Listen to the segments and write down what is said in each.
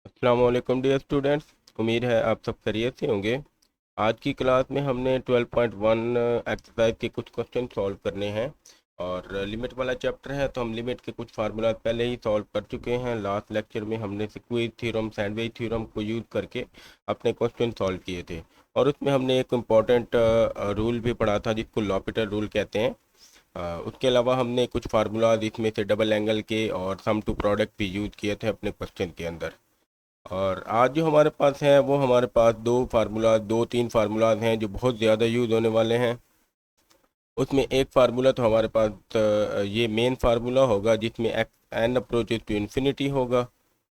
अस्सलाम वालेकुम dear students. उम्मीद है आप सब खैरियत से होंगे। आज की क्लास में हमने 12.1 एक्सरसाइज के कुछ क्वेश्चन सॉल्व करने हैं और लिमिट वाला चैप्टर है तो हम लिमिट के कुछ फार्मूला पहले ही सॉल्व कर चुके हैं। लास्ट लेक्चर में हमने स्क्वीज थ्योरम सैंडविच थ्योरम को यूज़ करके अपने क्वेश्चन सॉल्व किए थे और उसमें हमने एक इम्पॉर्टेंट रूल भी पढ़ा था जिसको लॉपिटर रूल कहते हैं। उसके अलावा हमने कुछ फार्मूलाज इसमें से डबल एंगल के और सम टू प्रोडक्ट भी यूज़ किए थे अपने क्वेश्चन के अंदर। और आज जो हमारे पास है वो हमारे पास दो तीन फार्मूलाज हैं जो बहुत ज़्यादा यूज़ होने वाले हैं। उसमें एक फार्मूला तो हमारे पास ये मेन फार्मूला होगा जिसमें एन अप्रोचेज टू इन्फिनिटी होगा।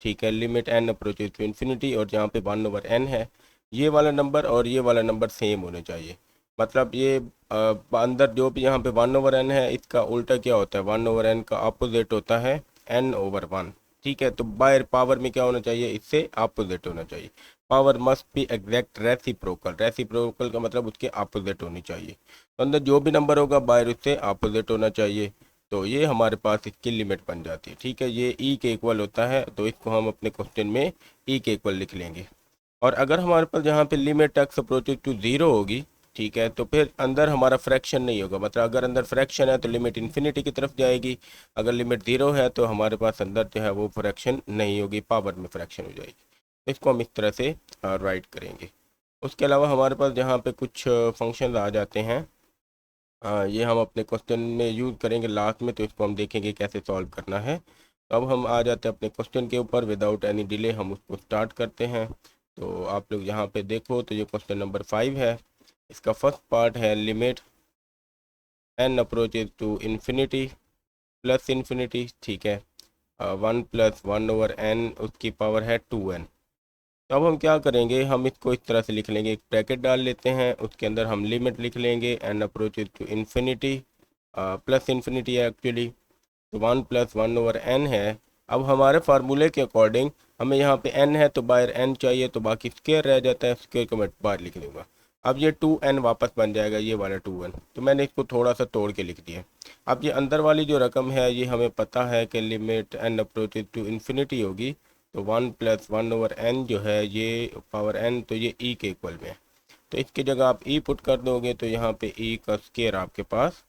ठीक है, limit n approaches to infinity और जहाँ पे 1/n है, ये वाला नंबर और ये वाला नंबर सेम होने चाहिए। मतलब ये अंदर जो भी यहाँ पे 1/n है इसका उल्टा क्या होता है, 1/n का अपोजिट होता है n/1। ठीक है, तो बाय पावर में क्या होना चाहिए, इससे अपोजिट होना चाहिए। Power must be exact reciprocal, reciprocal का मतलब उसके अपोजिट होनी चाहिए। तो अंदर जो भी नंबर होगा बाहर उससे अपोजिट होना चाहिए। तो ये हमारे पास इसकी लिमिट बन जाती है। ठीक है, ये ई के इक्वल होता है तो इसको हम अपने क्वेश्चन में ई के इक्वल लिख लेंगे। और अगर हमारे पास यहाँ पे limit x approaches to zero होगी, ठीक है, तो फिर अंदर हमारा फ्रैक्शन नहीं होगा। मतलब अगर अंदर फ्रैक्शन है तो लिमिट इन्फिनिटी की तरफ जाएगी, अगर लिमिट ज़ीरो है तो हमारे पास अंदर जो है वो फ्रैक्शन नहीं होगी, पावर में फ्रैक्शन हो जाएगी। इसको हम इस तरह से राइट करेंगे। उसके अलावा हमारे पास यहाँ पे कुछ फंक्शन आ जाते हैं। ये हम अपने क्वेश्चन में यूज़ करेंगे लास्ट में, तो इसको हम देखेंगे कैसे सॉल्व करना है। तो अब हम आ जाते हैं अपने क्वेश्चन के ऊपर, विदाउट एनी डिले हम उसको स्टार्ट करते हैं। तो आप लोग यहाँ पे देखो तो ये क्वेश्चन नंबर 5 है। इसका फर्स्ट पार्ट है limit n approaches to infinity plus infinity. ठीक है, 1+1/n उसकी पावर है 2n। तो अब हम क्या करेंगे, हम इसको इस तरह से लिख लेंगे, एक ब्रैकेट डाल लेते हैं, उसके अंदर हम लिमिट लिख लेंगे n approaches to infinity, plus infinity है एक्चुअली, तो 1+1/n है। अब हमारे फार्मूले के अकॉर्डिंग हमें यहाँ पे n है तो बाहर n चाहिए, तो बाकी स्क्वायर रह जाता है, स्क्वायर को मैं बाहर लिख लूँगा। अब ये 2n वापस बन जाएगा, ये वाला 2n, तो मैंने इसको थोड़ा सा तोड़ के लिख दिया। अब ये अंदर वाली जो रकम है ये हमें पता है कि limit n approaches to infinity होगी, तो 1+1/n जो है ये पावर n, तो ये e के इक्वल में है। तो इसकी जगह आप e पुट कर दोगे तो यहाँ पे e का स्क्वायर आपके पास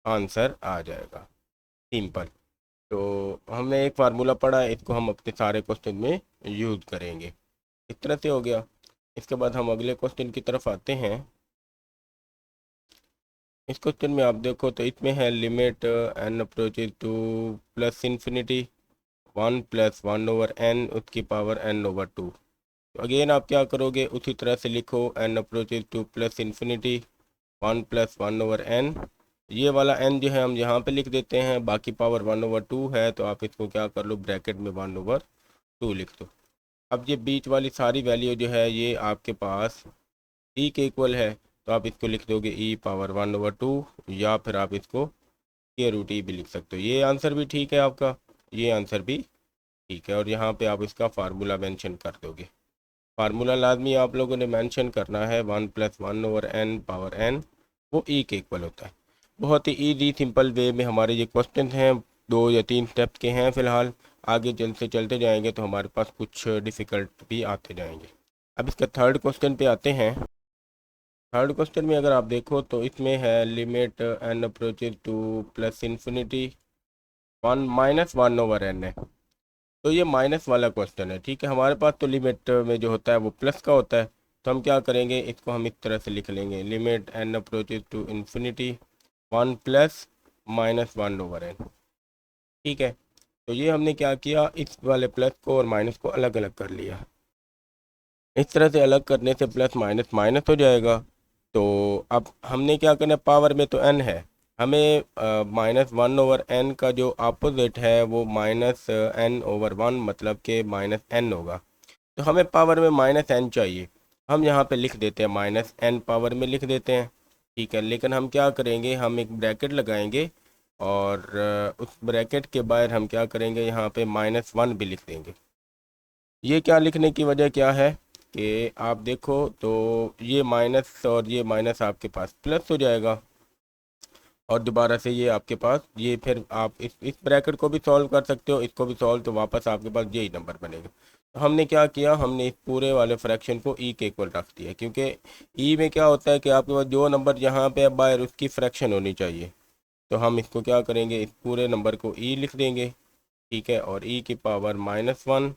आंसर आ जाएगा, सिंपल। तो हमने एक फार्मूला पढ़ा है, इसको हम अपने सारे क्वेश्चन में यूज़ करेंगे। इस तरह से हो गया। इसके बाद हम अगले क्वेश्चन की तरफ आते हैं। इस क्वेश्चन में आप देखो तो इसमें है limit n approaches to plus infinity 1+1/n उसकी पावर n/2। तो अगेन आप क्या करोगे, उसी तरह से लिखो n approaches to plus infinity 1+1/n। ये वाला n जो है हम यहाँ पे लिख देते हैं, बाकी पावर 1/2 है तो आप इसको क्या कर लो, ब्रैकेट में 1/2 लिख दो। अब ये बीच वाली सारी वैल्यू जो है ये आपके पास e के इक्वल है, तो आप इसको लिख दोगे e पावर 1/2, या फिर आप इसको के रूट ई भी लिख सकते हो। ये आंसर भी ठीक है आपका, ये आंसर भी ठीक है। और यहाँ पे आप इसका फार्मूला मेंशन कर दोगे। फार्मूला लाजमी आप लोगों ने मेंशन करना है, 1+1/n पावर n, वो e के इक्वल होता है। बहुत ही ईजी सिंपल वे में हमारे ये क्वेश्चन हैं, 2 या 3 स्टेप्स के हैं फ़िलहाल। आगे चलते चलते जाएंगे तो हमारे पास कुछ डिफ़िकल्ट भी आते जाएंगे। अब इसका थर्ड क्वेश्चन पे आते हैं। थर्ड क्वेश्चन में अगर आप देखो तो इसमें है limit n approaches to plus infinity 1-1/n है। तो ये माइनस वाला क्वेश्चन है। ठीक है, हमारे पास तो लिमिट में जो होता है वो प्लस का होता है, तो हम क्या करेंगे, इसको हम इस तरह से लिख लेंगे, limit n approaches to infinity 1+-1/n। ठीक है, तो ये हमने क्या किया, इस वाले प्लस को और माइनस को अलग अलग कर लिया। इस तरह से अलग करने से प्लस माइनस माइनस हो जाएगा। तो अब हमने क्या करना है, पावर में तो n है, हमें -1/n का जो अपोजिट है वो -n/1, मतलब कि -n होगा। तो हमें पावर में -n चाहिए, हम यहाँ पे लिख देते हैं -n पावर में लिख देते हैं। ठीक है, लेकिन हम क्या करेंगे, हम एक ब्रैकेट लगाएंगे और उस ब्रैकेट के बाहर हम क्या करेंगे, यहाँ पे -1 भी लिख देंगे। ये क्या लिखने की वजह क्या है कि आप देखो तो ये माइनस और ये माइनस आपके पास प्लस हो जाएगा। और दोबारा से ये आपके पास ये फिर आप इस ब्रैकेट को भी सॉल्व कर सकते हो, इसको भी सॉल्व, तो वापस आपके पास यही नंबर बनेगा। तो हमने क्या किया, हमने इस पूरे वाले फ्रैक्शन को ई के इक्वल रख दिया, क्योंकि ई में क्या होता है कि आपके पास जो नंबर यहाँ पे अब बाहर उसकी फ्रैक्शन होनी चाहिए। तो हम इसको क्या करेंगे, इस पूरे नंबर को ई लिख देंगे, ठीक है, और ई की पावर -1,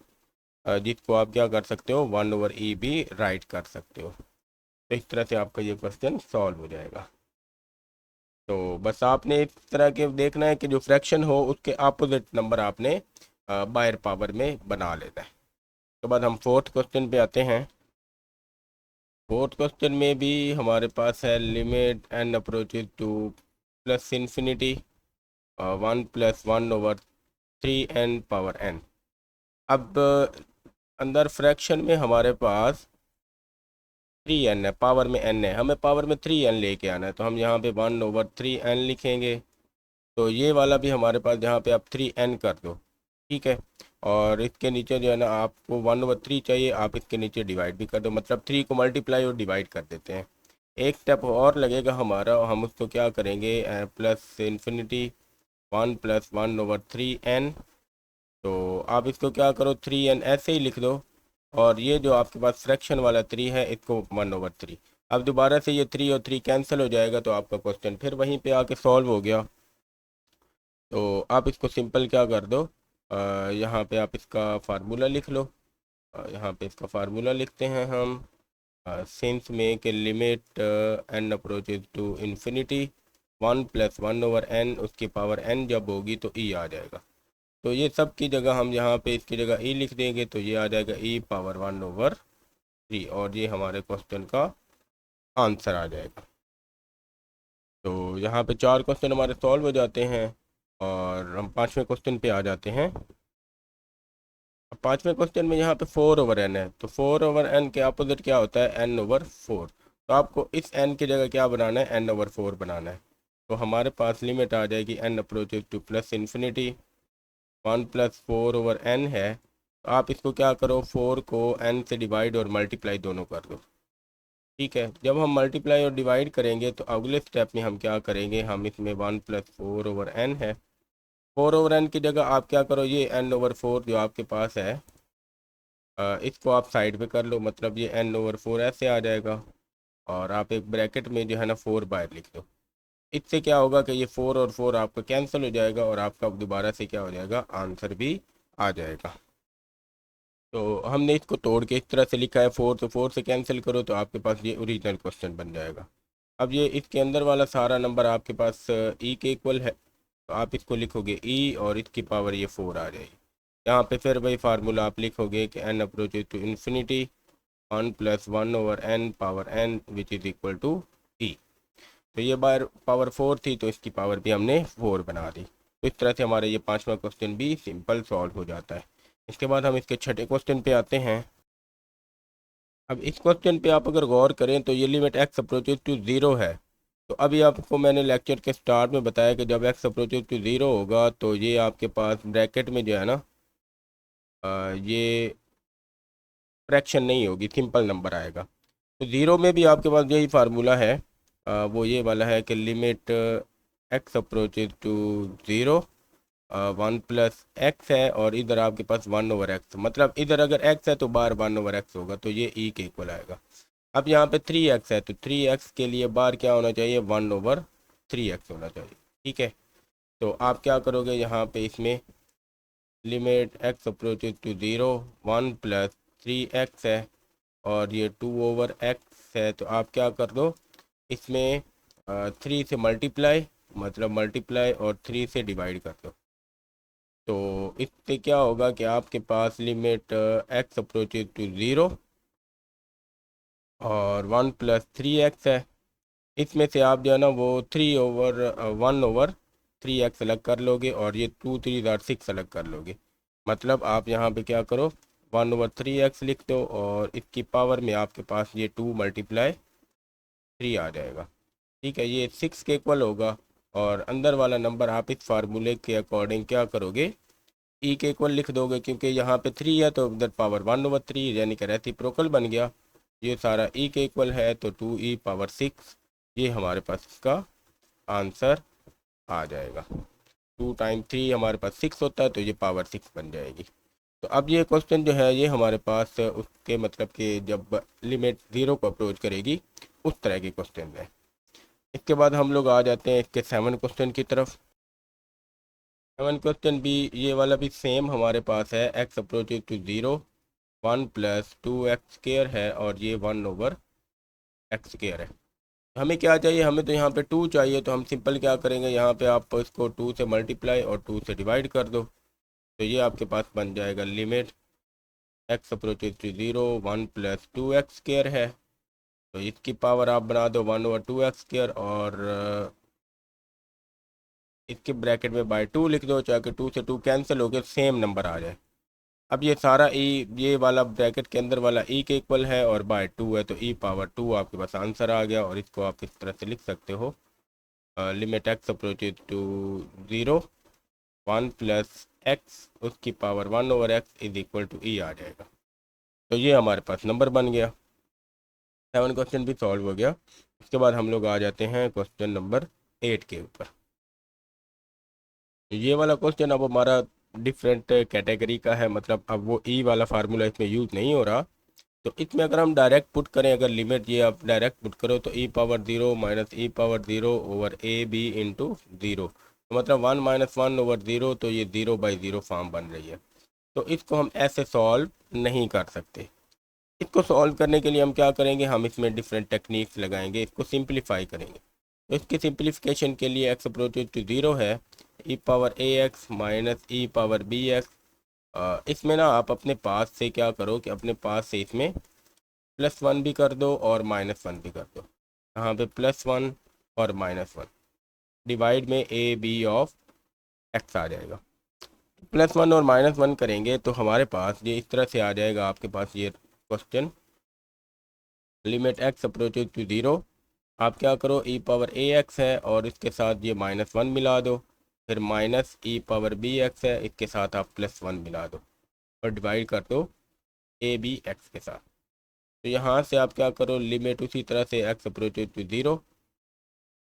जिसको आप क्या कर सकते हो 1/e भी राइट कर सकते हो। तो इस तरह से आपका ये क्वेश्चन सॉल्व हो जाएगा। तो बस आपने इस तरह के देखना है कि जो फ्रैक्शन हो उसके अपोजिट नंबर आपने बायर पावर में बना लेना है। तो बाद हम फोर्थ क्वेश्चन पे आते हैं। फोर्थ क्वेश्चन में भी हमारे पास है limit n approaches to plus infinity 1 + 1/3n⁴n। अब अंदर फ्रैक्शन में हमारे पास 3n है, पावर में n है, हमें पावर में 3n लेके आना है, तो हम यहाँ पे 1/3n लिखेंगे। तो ये वाला भी हमारे पास यहाँ पे आप 3n कर दो, ठीक है, और इसके नीचे जो है ना आपको 1/3 चाहिए, आप इसके नीचे डिवाइड भी कर दो, मतलब 3 को मल्टीप्लाई और डिवाइड कर देते हैं। एक स्टेप और लगेगा हमारा, और हम उसको क्या करेंगे प्लस इन्फिनिटी 1 + 1/3n। तो आप इसको क्या करो 3n ऐसे ही लिख दो, और ये जो आपके पास फ्रैक्शन वाला 3 है इसको 1/3। अब दोबारा से ये 3 और 3 कैंसिल हो जाएगा, तो आपका क्वेश्चन फिर वहीं पे आके सॉल्व हो गया। तो आप इसको सिंपल क्या कर दो, यहाँ पे आप इसका फार्मूला लिख लो। यहाँ पे इसका फार्मूला लिखते हैं हम, सिंस में कि limit n approaches to infinity 1 + 1/n, उसकी पावर n जब होगी तो e आ जाएगा। तो ये सब की जगह हम यहाँ पे इसकी जगह e लिख देंगे, तो ये आ जाएगा e⁻1/3, और ये हमारे क्वेश्चन का आंसर आ जाएगा। तो यहाँ पे 4 क्वेश्चन हमारे सॉल्व हो जाते हैं, और हम 5वें क्वेश्चन पे आ जाते हैं। अब 5वें क्वेश्चन में यहाँ पे 4/n है, तो 4/n के अपोजिट क्या होता है n/4। तो आपको इस n की जगह क्या बनाना है, n/4 बनाना है। तो हमारे पास लिमिट आ जाएगी n approaches to plus infinity 1 + 4/n है। तो आप इसको क्या करो, 4 को n से डिवाइड और मल्टीप्लाई दोनों कर दो, ठीक है। जब हम मल्टीप्लाई और डिवाइड करेंगे तो अगले स्टेप में हम क्या करेंगे, हम इसमें 1 + 4/n है, 4/n की जगह आप क्या करो, ये n/4 जो आपके पास है इसको आप साइड पे कर लो, मतलब ये n/4 ऐसे आ जाएगा, और आप एक ब्रैकेट में जो है ना 4 बाहर लिख दो। इससे क्या होगा कि ये 4 और 4 आपका कैंसिल हो जाएगा, और आपका दोबारा से क्या हो जाएगा, आंसर भी आ जाएगा। तो हमने इसको तोड़ के इस तरह से लिखा है, 4 तो 4 से कैंसिल करो, तो आपके पास ये ओरिजिनल क्वेश्चन बन जाएगा। अब ये इसके अंदर वाला सारा नंबर आपके पास ई के इक्वल है, तो आप इसको लिखोगे ई, और इसकी पावर ये 4 आ जाएगी। यहाँ पे फिर वही फार्मूला आप लिखोगे कि n approaches to infinity 1 + 1/n power n which is equal to e. तो ये बार पावर 4 थी, तो इसकी पावर भी हमने 4 बना दी। तो इस तरह से हमारा ये 5वां क्वेश्चन भी सिंपल सॉल्व हो जाता है। इसके बाद हम इसके 6ठे क्वेश्चन पे आते हैं। अब इस क्वेश्चन पे आप अगर गौर करें तो ये लिमिट x अप्रोचेज टू 0 है। तो अभी आपको मैंने लेक्चर के स्टार्ट में बताया कि जब x अप्रोचेज टू 0 होगा तो ये आपके पास ब्रैकेट में जो है ना ये फ्रैक्शन नहीं होगी, सिंपल नंबर आएगा। तो 0 में भी आपके पास यही फार्मूला है, वो ये वाला है कि limit x approaches to 0 1 + x है, और इधर आपके पास 1/x, मतलब इधर अगर x है तो बार 1/x होगा, तो ये e के इक्वल आएगा। अब यहाँ पे 3x है, तो 3x के लिए बार क्या होना चाहिए, 1/3x होना चाहिए, ठीक है। तो आप क्या करोगे, यहाँ पे इसमें limit x approaches to 0 1 + 3x है, और ये 2/x है, तो आप क्या कर दो, इसमें 3 से मल्टीप्लाई, मतलब मल्टीप्लाई और 3 से डिवाइड कर दो। तो इससे क्या होगा कि आपके पास लिमिट x अप्रोचेज टू 0 और 1 + 3x है। इसमें से आप जो है ना वो 1/3x अलग कर लोगे, और ये 2 3 6 अलग कर लोगे। मतलब आप यहाँ पे क्या करो, 1/3x लिख दो, और इसकी पावर में आपके पास ये 2 × 3 आ जाएगा, ठीक है, ये 6 के इक्वल होगा। और अंदर वाला नंबर आप इस फार्मूले के अकॉर्डिंग क्या करोगे, ई के इक्वल लिख दोगे, क्योंकि यहाँ पे 3 है तो इधर पावर 1/3 यानी कि रेसिप्रोकल बन गया। ये सारा ई के इक्वल है, तो 2e⁻6 ये हमारे पास इसका आंसर आ जाएगा। 2 टाइम 3 हमारे पास 6 होता है, तो ये पावर 6 बन जाएगी। तो अब ये क्वेश्चन जो है ये हमारे पास उसके मतलब कि जब लिमिट 0 को अप्रोच करेगी उस तरह के क्वेश्चन है। इसके बाद हम लोग आ जाते हैं इसके 7 क्वेश्चन की तरफ। 7 क्वेश्चन भी ये वाला भी सेम हमारे पास है, x approaches to 0, 1 plus 2x² है और ये 1/x² है। हमें क्या चाहिए, हमें तो यहाँ पे 2 चाहिए, तो हम सिंपल क्या करेंगे, यहाँ पे आप इसको 2 से मल्टीप्लाई और 2 से डिवाइड कर दो, तो ये आपके पास बन जाएगा limit x approaches to 0, 1 plus 2x² है, तो इसकी पावर आप बना दो 1/2x² और इसके ब्रैकेट में बाय 2 लिख दो, चाहे 2 से 2 कैंसिल हो गए सेम नंबर आ जाए। अब ये सारा ई, ये वाला ब्रैकेट के अंदर वाला ई के इक्वल है और बाय 2 है, तो ई पावर 2 आपके पास आंसर आ गया। और इसको आप इस तरह से लिख सकते हो, limit x approaches to 0, 1 plus x उसकी power 1/x is equal to e आ जाएगा। तो ये हमारे पास नंबर बन गया। 7 क्वेश्चन भी सॉल्व हो गया। इसके बाद हम लोग आ जाते हैं क्वेश्चन नंबर 8 के ऊपर। ये वाला क्वेश्चन अब हमारा डिफरेंट कैटेगरी का है, मतलब अब वो ई वाला फार्मूला इसमें यूज़ नहीं हो रहा। तो इसमें अगर हम डायरेक्ट पुट करें, अगर लिमिट ये आप डायरेक्ट पुट करो तो e power 0 minus e power 0 over a b into 0, तो मतलब 1 माइनस 1 ओवर 0, तो ये 0/0 फॉर्म बन रही है। तो इसको हम ऐसे सॉल्व नहीं कर सकते। इसको सॉल्व करने के लिए हम क्या करेंगे, हम इसमें डिफरेंट टेक्निक्स लगाएंगे, इसको सिंप्लीफाई करेंगे। तो इसके सिंप्लीफिकेशन के लिए एक्स अप्रोचेज टू 0 है ई power a x minus e power b x. इसमें ना आप अपने पास से क्या करो कि अपने पास से इसमें +1 भी कर दो और -1 भी कर दो। यहाँ पे +1 और -1 डिवाइड में ए बी ऑफ एक्स आ जाएगा। +1 और -1 करेंगे तो हमारे पास ये इस तरह से आ जाएगा आपके पास ये question, limit x approaches to 0, आप क्या करो ई पावर ए एक्स है और इसके साथ ये -1 मिला दो, फिर minus e power b x है, इसके साथ आप +1 मिला दो और डिवाइड कर दो ए बी एक्स के साथ। तो यहाँ से आप क्या करो, लिमिट उसी तरह से x approaches to 0,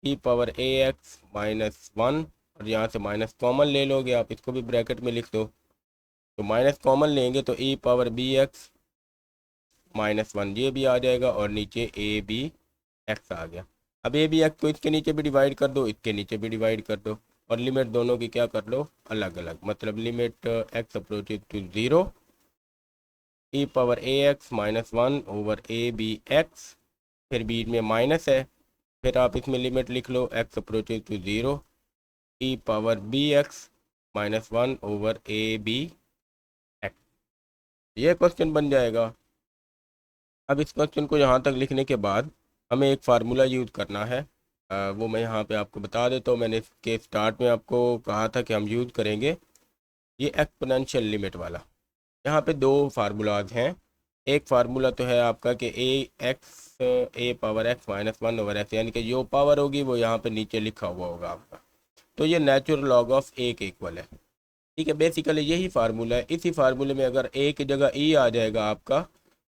e power a x -1, और यहाँ से माइनस कॉमन ले लोगे आप, इसको भी ब्रैकेट में लिख दो, तो माइनस कॉमन लेंगे तो ई पावर बी एक्स -1 ये भी आ जाएगा और नीचे ए बी एक्स आ गया। अब ए बी एक्स को इसके नीचे भी डिवाइड कर दो, इसके नीचे भी डिवाइड कर दो, और लिमिट दोनों की क्या कर लो, अलग अलग, मतलब limit x approaches to 0 e power a x -1 over a b x, फिर बीच में माइनस है, फिर आप इसमें लिमिट लिख लो x approaches to 0 e power b x -1 over a b x. ये क्वेश्चन बन जाएगा। अब इस क्वेश्चन को यहाँ तक लिखने के बाद हमें एक फार्मूला यूज़ करना है, वो मैं यहाँ पे आपको बता देता हूँ। मैंने इसके स्टार्ट में आपको कहा था कि हम यूज़ करेंगे ये एक्सपोनेंशियल लिमिट वाला। यहाँ पे दो फार्मूलाज हैं। एक फार्मूला तो है आपका कि ए पावर एक्स -1 ओवर एक्स, यानी कि जो पावर होगी वो यहाँ पे नीचे लिखा हुआ होगा आपका, तो ये नेचुरल लॉग ऑफ ए के इक्वल है। ठीक है, बेसिकली यही फार्मूला है। इसी फार्मूले में अगर ए की जगह ई आ जाएगा आपका,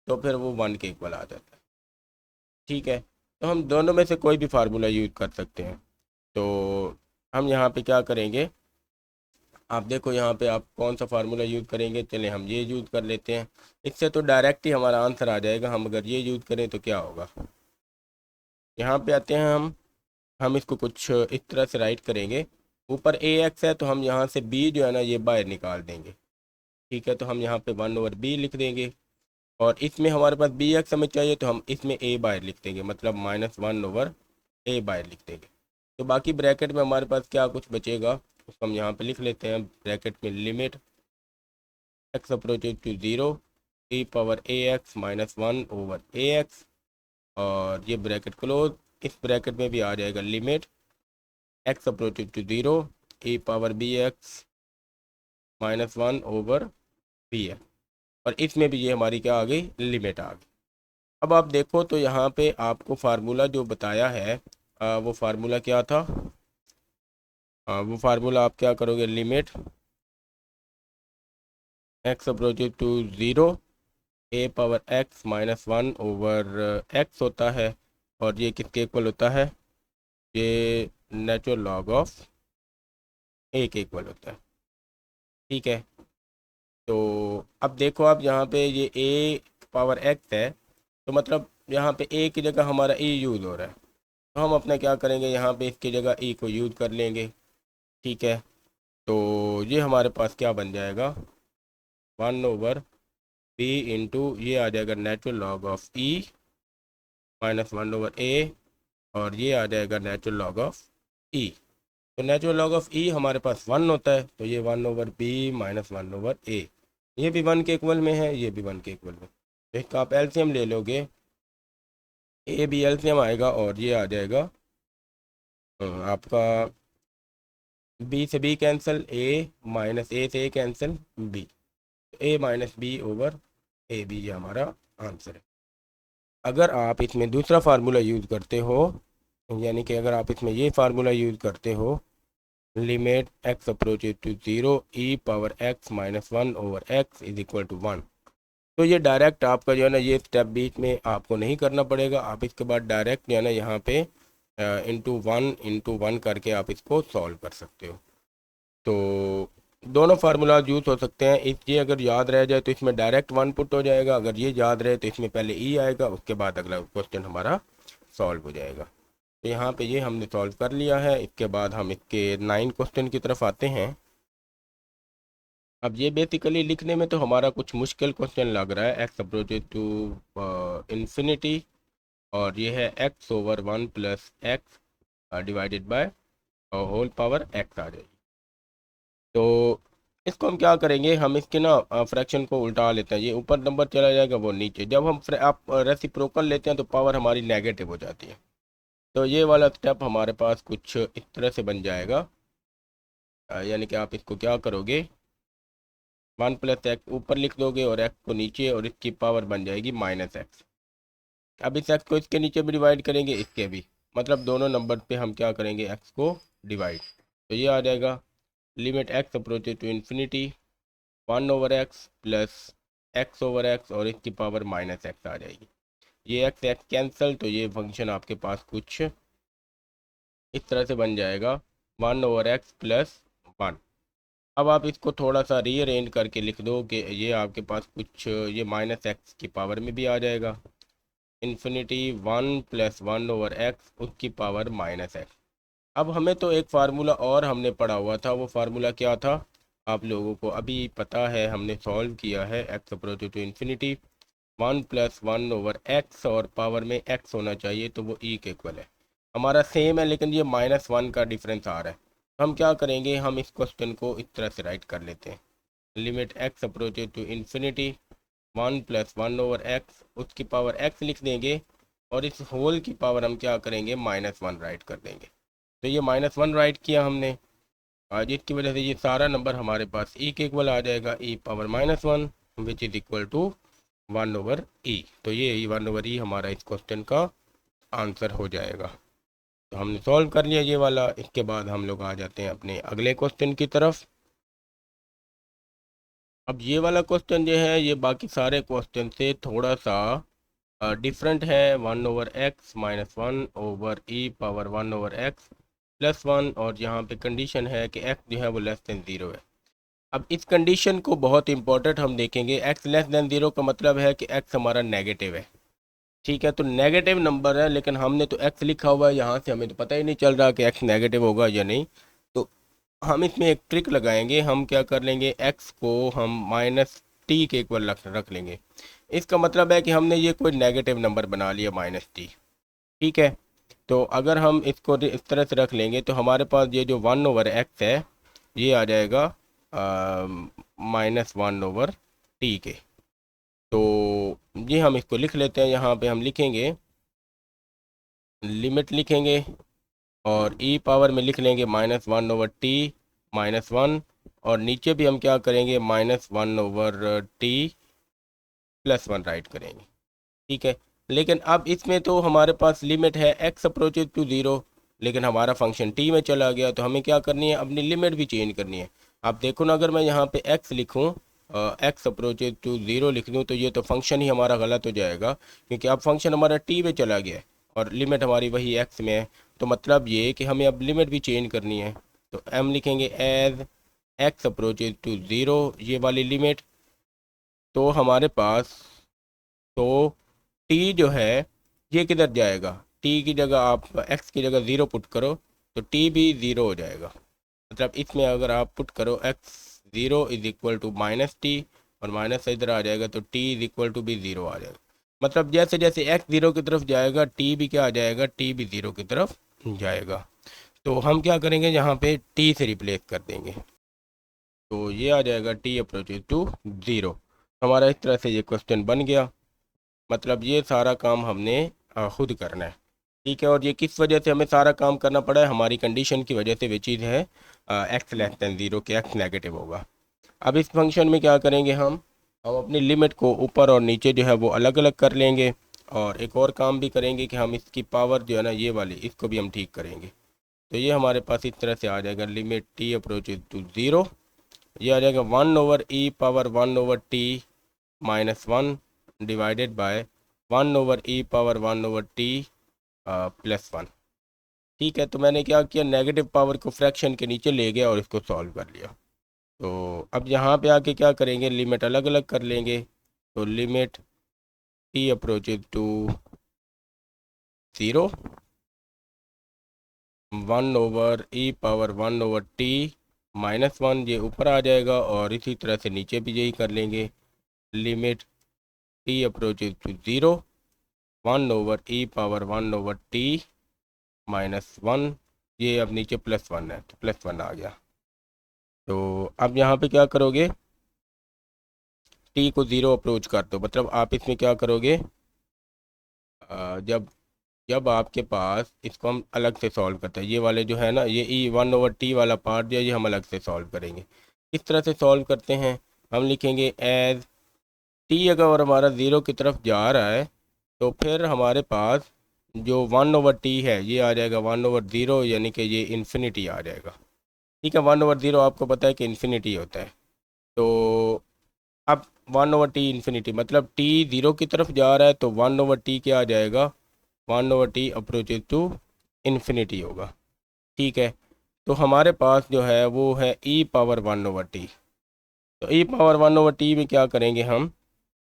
तो फिर वो 1 के इक्वल आ जाता है। ठीक है, तो हम दोनों में से कोई भी फार्मूला यूज़ कर सकते हैं। तो हम यहाँ पे क्या करेंगे, आप देखो यहाँ पे आप कौन सा फार्मूला यूज़ करेंगे, चले हम ये यूज़ कर लेते हैं। इससे तो डायरेक्ट ही हमारा आंसर आ जाएगा। हम अगर ये यूज़ करें तो क्या होगा, यहाँ पे आते हैं हम इसको कुछ इस तरह से राइट करेंगे। ऊपर ए एक्स है तो हम यहाँ से बी जो है ना ये बाहर निकाल देंगे। ठीक है, तो हम यहाँ पे 1/b लिख देंगे, और इसमें हमारे पास बी एक्स हमें चाहिए तो हम इसमें ए बाहर लिख देंगे, मतलब -1/a बाहर लिख देंगे। तो बाकी ब्रैकेट में हमारे पास क्या कुछ बचेगा उसको हम यहाँ पे लिख लेते हैं। ब्रैकेट में limit x approaches to 0 e power a x -1 over a x, और ये ब्रैकेट क्लोज। इस ब्रैकेट में भी आ जाएगा limit x approaches to 0 e power b x -1 over b x, और इसमें भी ये हमारी क्या आ गई, लिमिट आ गई। अब आप देखो तो यहाँ पे आपको फार्मूला जो बताया है वो फार्मूला क्या था, वो फार्मूला आप क्या करोगे, limit x approaches to 0 a power x -1 over x होता है, और ये किसके इक्वल होता है, ये नेचुरल लॉग ऑफ ए के इक्वल होता है। ठीक है, तो अब देखो आप यहाँ पे ये ए पावर एक्स है, तो मतलब यहाँ पे ए की जगह हमारा ई यूज़ हो रहा है, तो हम अपना क्या करेंगे, यहाँ पे इसकी जगह ई को यूज़ कर लेंगे। ठीक है, तो ये हमारे पास क्या बन जाएगा, 1/b इंटू ये आ जाएगा natural log of E minus 1/a, और ये आ जाएगा नेचुरल लॉग ऑफ ई। तो नेचुरल लॉग ऑफ ई हमारे पास 1 होता है, तो ये 1/b माइनस 1/a, ये भी 1 के इक्वल में है, ये भी 1 के इक्वल में। तो इसका आप एलसीएम ले लोगे, ए भी एलसीएम आएगा और ये आ जाएगा आपका बी से b cancel, a minus a से a cancel, b, a minus b over a b, ये हमारा आंसर है। अगर आप इसमें दूसरा फार्मूला यूज़ करते हो, यानी कि अगर आप इसमें ये फार्मूला यूज़ करते हो, limit x approaches to 0 e power x minus 1 over x is equal to 1, तो ये डायरेक्ट आपका जो है ना, ये स्टेप बीच में आपको नहीं करना पड़ेगा, आप इसके बाद डायरेक्ट जो है ना यहाँ पे इंटू वन करके आप इसको सॉल्व कर सकते हो। तो दोनों फार्मूला यूज़ हो सकते हैं। ये अगर याद रह जाए तो इसमें डायरेक्ट 1 पुट हो जाएगा, अगर ये याद रहे तो इसमें पहले ई आएगा, उसके बाद अगला क्वेश्चन हमारा सॉल्व हो जाएगा। तो यहाँ पे ये हमने सॉल्व कर लिया है। इसके बाद हम इसके 9 क्वेश्चन की तरफ आते हैं। अब ये बेसिकली लिखने में तो हमारा कुछ मुश्किल क्वेश्चन लग रहा है, एक्स अप्रोचेज टू इन्फिनिटी, और ये है x over 1 plus x divided by whole power x आ जाएगी। तो इसको हम क्या करेंगे, हम इसके ना फ्रैक्शन को उल्टा लेते हैं, ये ऊपर नंबर चला जाएगा वो नीचे। जब हम आप रेसिप्रोकल लेते हैं तो पावर हमारी नेगेटिव हो जाती है। तो ये वाला स्टेप हमारे पास कुछ इस तरह से बन जाएगा, यानी कि आप इसको क्या करोगे, 1 प्लस एक्स ऊपर लिख दोगे और एक्स को नीचे, और इसकी पावर बन जाएगी माइनस एक्स। अब इस एक्स को इसके नीचे भी डिवाइड करेंगे, इसके भी, मतलब दोनों नंबर पे हम क्या करेंगे, एक्स को डिवाइड। तो ये आ जाएगा limit x approaches to infinity 1 over x plus x over x, और इसकी पावर माइनस एक्स आ जाएगी। ये एक्स एक्स कैंसिल, तो ये फंक्शन आपके पास कुछ इस तरह से बन जाएगा 1 ओवर एक्स प्लस 1। अब आप इसको थोड़ा सा रीअरेंज करके लिख दो कि ये आपके पास कुछ ये माइनस एक्स की पावर में भी आ जाएगा, इन्फिनिटी 1 प्लस 1 ओवर एक्स उसकी पावर माइनस एक्स। अब हमें तो एक फार्मूला और हमने पढ़ा हुआ था, वो फार्मूला क्या था आप लोगों को अभी पता है, हमने सॉल्व किया है, x approach to infinity 1 plus 1 over x, और पावर में एक्स होना चाहिए, तो वो ई के इक्वल है। हमारा सेम है, लेकिन ये -1 का डिफरेंस आ रहा है। हम क्या करेंगे, हम इस क्वेश्चन को इस तरह से राइट कर लेते हैं, limit x approaches to infinity 1 plus 1 over x उसकी पावर एक्स लिख देंगे, और इस होल की पावर हम क्या करेंगे, -1 राइट कर देंगे। तो ये -1 राइट किया हमने, जिसकी वजह से ये सारा नंबर हमारे पास ई के इक्वल आ जाएगा, e power -1 which is equal to 1 over e. तो ये 1 ओवर ई हमारा इस क्वेश्चन का आंसर हो जाएगा। तो हमने सॉल्व कर लिया ये वाला। इसके बाद हम लोग आ जाते हैं अपने अगले क्वेश्चन की तरफ। अब ये वाला क्वेश्चन जो है, ये बाकी सारे क्वेश्चन से थोड़ा सा डिफरेंट है। 1 over x minus 1 over e power 1 over x plus 1, और यहाँ पे कंडीशन है कि एक्स जो है वो लेस देन 0 है। अब इस कंडीशन को बहुत इंपॉर्टेंट हम देखेंगे, एक्स लेस देन 0 का मतलब है कि एक्स हमारा नेगेटिव है। ठीक है, तो नेगेटिव नंबर है, लेकिन हमने तो एक्स लिखा हुआ है, यहाँ से हमें तो पता ही नहीं चल रहा कि एक्स नेगेटिव होगा या नहीं। तो हम इसमें एक ट्रिक लगाएंगे, हम क्या कर लेंगे, एक्स को हम -t के इक्वल रख लेंगे। इसका मतलब है कि हमने ये कोई नेगेटिव नंबर बना लिया -t। ठीक है, तो अगर हम इसको इस तरह से रख लेंगे, तो हमारे पास ये जो 1 ओवर एक्स है ये आ जाएगा -1 ओवर टी के। तो ये हम इसको लिख लेते हैं, यहाँ पे हम लिखेंगे लिमिट लिखेंगे, और ई पावर में लिख लेंगे -1 ओवर टी -1, और नीचे भी हम क्या करेंगे, -1 ओवर टी प्लस 1 राइट करेंगे। ठीक है, लेकिन अब इसमें तो हमारे पास लिमिट है एक्स अप्रोचेज टू 0, लेकिन हमारा फंक्शन टी में चला गया, तो हमें क्या करनी है, अपनी लिमिट भी चेंज करनी है। आप देखो ना, अगर मैं यहाँ पे एक्स लिखूँ, एक्स अप्रोचेज टू 0 लिख दूँ, तो ये तो फंक्शन ही हमारा गलत हो जाएगा, क्योंकि अब फंक्शन हमारा टी में चला गया है और लिमिट हमारी वही एक्स में है। तो मतलब ये कि हमें अब लिमिट भी चेंज करनी है। तो m लिखेंगे एज x अप्रोचेज टू 0, ये वाली लिमिट। तो हमारे पास तो t जो है ये किधर जाएगा, t की जगह आप x की जगह 0 पुट करो तो t भी 0 हो जाएगा। मतलब इसमें अगर आप पुट करो x 0 is equal to minus T और माइनस से इधर आ जाएगा तो t इज इक्वल टू भी 0 आ जाएगा। मतलब जैसे जैसे x 0 की तरफ जाएगा t भी क्या आ जाएगा, t भी 0 की तरफ जाएगा। तो हम क्या करेंगे, यहाँ पे t से रिप्लेस कर देंगे तो ये आ जाएगा t अप्रोचेज टू 0। हमारा इस तरह से ये क्वेश्चन बन गया। मतलब ये सारा काम हमने खुद करना है, ठीक है। और ये किस वजह से हमें सारा काम करना पड़ा है, हमारी कंडीशन की वजह से, वे चीज़ है x लेस देन 0 के x नेगेटिव होगा। अब इस फंक्शन में क्या करेंगे, हम अपनी लिमिट को ऊपर और नीचे जो है वो अलग अलग कर लेंगे। और एक और काम भी करेंगे कि हम इसकी पावर जो है ना ये वाली, इसको भी हम ठीक करेंगे। तो ये हमारे पास इस तरह से आ जाएगा, लिमिट t अप्रोचेज टू 0, ये आ जाएगा 1/e⁻1/t -1 डिवाइडेड बाय 1/e⁻1/t +1। ठीक है, तो मैंने क्या किया, नेगेटिव पावर को फ्रैक्शन के नीचे ले गया और इसको सॉल्व कर लिया। तो अब यहाँ पे आके क्या करेंगे, लिमिट अलग अलग कर लेंगे। तो limit t approaches to 0 1/e⁻1/t -1, ये ऊपर आ जाएगा। और इसी तरह से नीचे भी यही कर लेंगे, limit t approaches to 0 1/e⁻1/t -1, ये अब नीचे +1 है तो +1 आ गया। तो अब यहाँ पे क्या करोगे, t को 0 अप्रोच कर दो। मतलब आप इसमें क्या करोगे, जब जब आपके पास, इसको हम अलग से सॉल्व करते हैं, ये वाले जो है ना, ये e1/t वाला पार्ट जो है ये हम अलग से सॉल्व करेंगे। इस तरह से सॉल्व करते हैं, हम लिखेंगे एज t अगर हमारा 0 की तरफ जा रहा है तो फिर हमारे पास जो 1/t है ये आ जाएगा 1/0, यानी कि ये इन्फिनिटी आ जाएगा। ठीक है, 1/0 आपको पता है कि इन्फिनिटी होता है। तो अब 1/t इन्फिनिटी, मतलब t 0 की तरफ जा रहा है तो 1/t क्या आ जाएगा, 1/t अप्रोचेज टू इन्फिनिटी होगा। ठीक है, तो हमारे पास जो है वो है e⁻1/t। तो e⁻1/t में क्या करेंगे,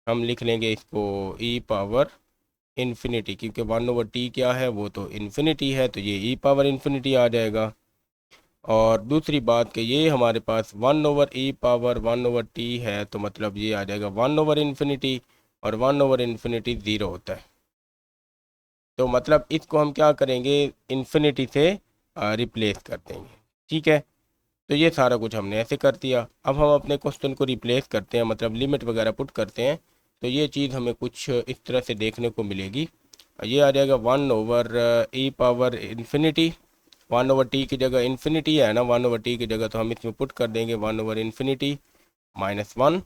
हम लिख लेंगे इसको e पावर इन्फिनिटी, क्योंकि 1/t क्या है, वो तो इन्फिनिटी है, तो ये e⁻∞ आ जाएगा। और दूसरी बात कि ये हमारे पास 1/e⁻1/t है, तो मतलब ये आ जाएगा 1/∞, और 1/∞ 0 होता है। तो मतलब इसको हम क्या करेंगे, इन्फिनिटी से रिप्लेस कर देंगे। ठीक है, तो ये सारा कुछ हमने ऐसे कर दिया। अब हम अपने क्वेश्चन को रिप्लेस करते हैं, मतलब लिमिट वगैरह पुट करते हैं। तो ये चीज़ हमें कुछ इस तरह से देखने को मिलेगी। ये आ जाएगा 1/e⁻∞, 1/t की जगह इन्फिनिटी है ना, 1/t की जगह, तो हम इसमें पुट कर देंगे 1/∞ -1।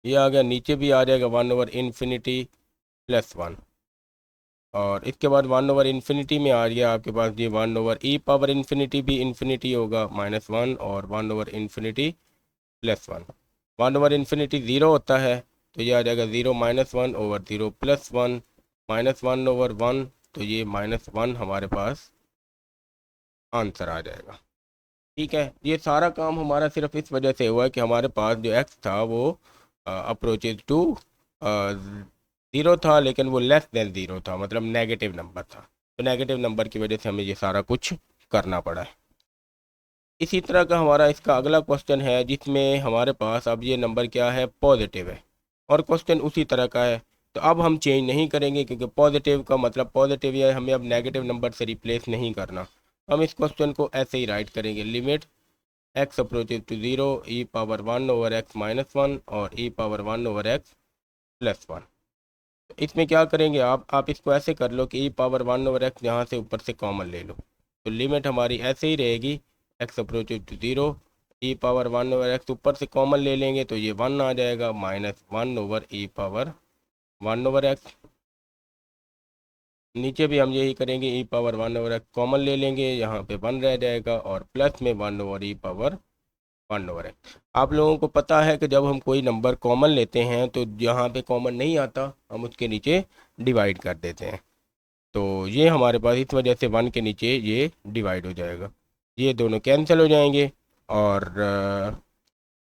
ये आ गया, नीचे भी आ जाएगा 1/∞ +1। और इसके बाद 1/∞ में आ गया आपके पास ये 1/e⁻∞ भी इन्फिनिटी होगा -1, और 1/∞ +1। 1/∞ 0 होता है, तो ये आ जाएगा 0 -1/0 +1 -1/1, तो ये -1 हमारे पास आंसर आ जाएगा। ठीक है, ये सारा काम हमारा सिर्फ इस वजह से हुआ है कि हमारे पास जो x था वो अप्रोचेज टू 0 था, लेकिन वो लेस देन 0 था, मतलब नेगेटिव नंबर था। तो नेगेटिव नंबर की वजह से हमें ये सारा कुछ करना पड़ा है। इसी तरह का हमारा इसका अगला क्वेश्चन है, जिसमें हमारे पास अब ये नंबर क्या है, पॉजिटिव है, और क्वेश्चन उसी तरह का है। तो अब हम चेंज नहीं करेंगे, क्योंकि पॉजिटिव का मतलब पॉजिटिव है, हमें अब नेगेटिव नंबर से रिप्लेस नहीं करना। हम इस क्वेश्चन को ऐसे ही राइट करेंगे, limit x approaches to 0 e⁻1/x -1 और e⁻1/x +1। इसमें क्या करेंगे, आप इसको ऐसे कर लो कि e⁻1/x यहाँ से ऊपर से कॉमन ले लो, तो लिमिट हमारी ऐसे ही रहेगी, x अप्रोचेज टू 0 e⁻1/x ऊपर से कॉमन ले लेंगे तो ये 1 आ जाएगा, -1/e⁻1/x। नीचे भी हम यही करेंगे, e⁻1/x कॉमन ले लेंगे, यहाँ पे 1 रह जाएगा, और प्लस में 1/e⁻1/x। आप लोगों को पता है कि जब हम कोई नंबर कॉमन लेते हैं तो यहाँ पे कॉमन नहीं आता, हम उसके नीचे डिवाइड कर देते हैं। तो ये हमारे पास इस वजह से 1 के नीचे ये डिवाइड हो जाएगा। ये दोनों कैंसिल हो जाएंगे और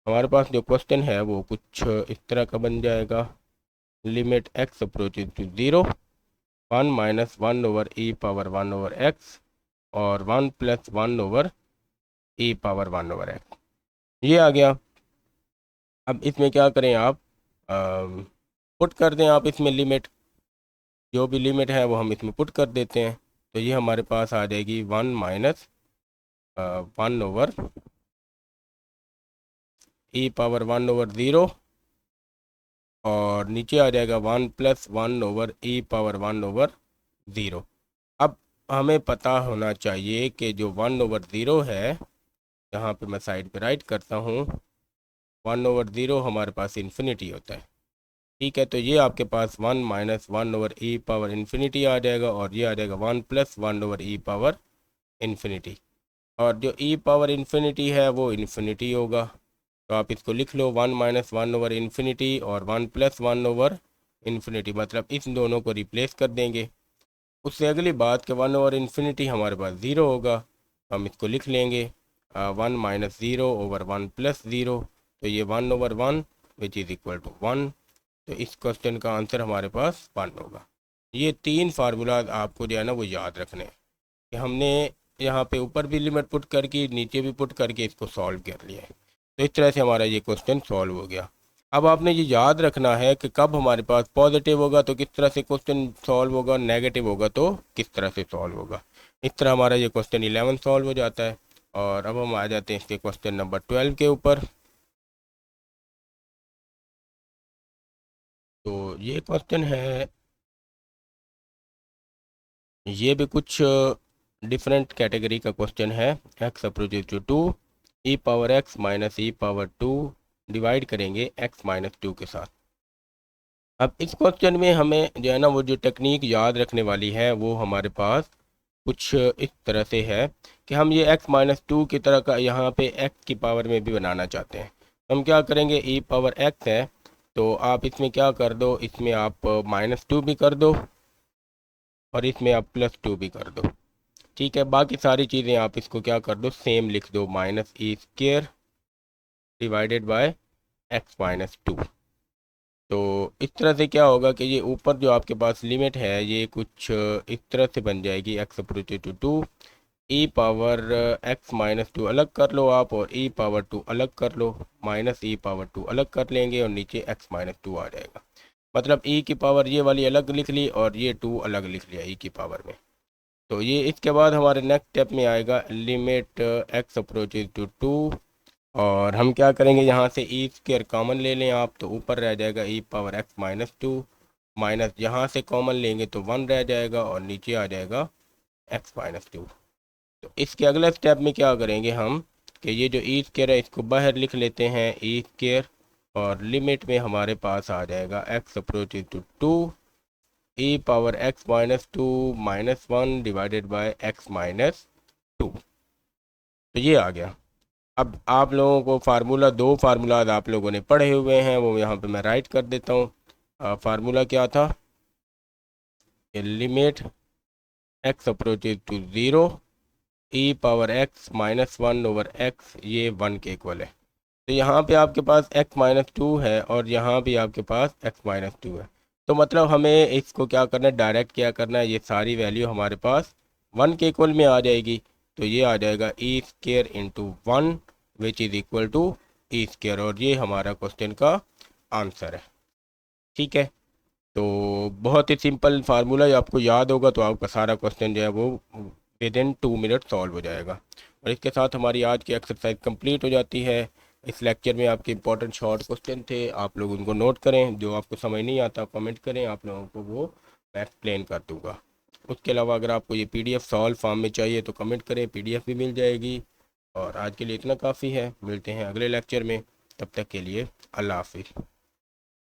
हमारे पास जो क्वेश्चन है वो कुछ इस तरह का बन जाएगा। Limit x approaches to 0, 1 minus 1 over e power 1 over x और 1 plus 1 over e power 1 over x, ये आ गया। अब इसमें क्या करें आप, पुट कर दें आप इसमें लिमिट, जो भी लिमिट है वो हम इसमें पुट कर देते हैं। तो ये हमारे पास आ जाएगी 1 minus 1 over e power 1 over 0 और नीचे आ जाएगा 1 plus 1 over e power 1 over 0। अब हमें पता होना चाहिए कि जो 1 ओवर 0 है, यहाँ पे मैं साइड पे राइट करता हूँ, 1 ओवर 0 हमारे पास इन्फिनिटी होता है। ठीक है, तो ये आपके पास 1 minus 1 over e power infinity आ जाएगा और ये आ जाएगा 1 plus 1 over e power infinity. और जो ई पावर इन्फिनिटी है वो इन्फिनिटी होगा, तो आप इसको लिख लो 1 माइनस 1 ओवर इन्फिनिटी और 1 प्लस 1 ओवर इन्फिनिटी, मतलब इस दोनों को रिप्लेस कर देंगे। उससे अगली बात कि 1 ओवर इन्फिनिटी हमारे पास 0 होगा, हम इसको लिख लेंगे 1 माइनस 0 ओवर 1 प्लस 0, तो ये 1 over 1 which is equal to 1। तो इस क्वेश्चन का आंसर हमारे पास 1 होगा। ये 3 फार्मूलाज आपको जो है ना वो याद रखने हैं कि हमने यहाँ पे ऊपर भी लिमिट पुट करके नीचे भी पुट करके इसको सॉल्व कर लिया है। तो इस तरह से हमारा ये क्वेश्चन सॉल्व हो गया। अब आपने ये याद रखना है कि कब हमारे पास पॉजिटिव होगा तो किस तरह से क्वेश्चन सॉल्व होगा, नेगेटिव होगा तो किस तरह से सॉल्व होगा। इस तरह हमारा ये क्वेश्चन 11 सॉल्व हो जाता है। और अब हम आ जाते हैं इसके क्वेश्चन नंबर 12 के ऊपर। तो ये क्वेश्चन है, ये भी कुछ डिफरेंट कैटेगरी का क्वेश्चन है। X approaches to 2, e power x minus e power 2 divide करेंगे एक्स माइनस 2 के साथ। अब इस क्वेश्चन में हमें जो है ना वो जो टेक्निक याद रखने वाली है वो हमारे पास कुछ इस तरह से है कि हम ये x माइनस 2 की तरह का यहाँ पे x की पावर में भी बनाना चाहते हैं। हम क्या करेंगे, e पावर x है तो आप इसमें क्या कर दो, इसमें आप -2 भी कर दो और इसमें आप +2 भी कर दो। ठीक है, बाकी सारी चीज़ें आप इसको क्या कर दो, सेम लिख दो, -e² divided by x minus 2। तो इस तरह से क्या होगा कि ये ऊपर जो आपके पास लिमिट है ये कुछ इस तरह से बन जाएगी, x approaches to 2, e power x minus 2 अलग कर लो आप और ई पावर 2 अलग कर लो, माइनस ई पावर 2 अलग कर लेंगे और नीचे x माइनस 2 आ जाएगा। मतलब e की पावर ये वाली अलग लिख ली और ये 2 अलग लिख लिया e की पावर में। तो ये इसके बाद हमारे नेक्स्ट स्टेप में आएगा लिमिट x अप्रोचेज टू 2 और हम क्या करेंगे, यहाँ से e² कॉमन ले लें आप, तो ऊपर रह जाएगा e power x minus 2, minus यहाँ से कॉमन लेंगे तो 1 रह जाएगा और नीचे आ जाएगा x माइनस 2। तो इसके अगले स्टेप में क्या करेंगे हम कि ये जो e² है इसको बाहर लिख लेते हैं e² और लिमिट में हमारे पास आ जाएगा x approaches to 2 e power x minus 2 -1 divided by x minus 2। तो ये आ गया। अब आप लोगों को दो फार्मूलाज आप लोगों ने पढ़े हुए हैं वो यहाँ पे मैं राइट कर देता हूँ। फार्मूला क्या था, limit x approaches to 0 e power x -1 over x, ये 1 के इक्वल है। तो यहाँ पे आपके पास x माइनस 2 है और यहाँ भी आपके पास x माइनस 2 है। तो मतलब हमें इसको क्या करना है, डायरेक्ट क्या करना है, ये सारी वैल्यू हमारे पास 1 के इक्वल में आ जाएगी। तो ये आ जाएगा e² into 1 which is equal to e², और ये हमारा क्वेश्चन का आंसर है। ठीक है, तो बहुत ही सिंपल फार्मूला, आपको याद होगा तो आपका सारा क्वेश्चन जो है वो विदिन 2 मिनट सॉल्व हो जाएगा। और इसके साथ हमारी आज की एक्सरसाइज कंप्लीट हो जाती है। इस लेक्चर में आपके इंपॉर्टेंट शॉर्ट क्वेश्चन थे, आप लोग उनको नोट करें, जो आपको समझ नहीं आता कमेंट करें, आप लोगों को वो मैं एक्सप्लेन कर दूँगा। उसके अलावा अगर आपको ये PDF सॉल्व फॉर्म में चाहिए तो कमेंट करें, PDF भी मिल जाएगी। और आज के लिए इतना काफ़ी है, मिलते हैं अगले लेक्चर में, तब तक के लिए अल्लाह हाफिज़।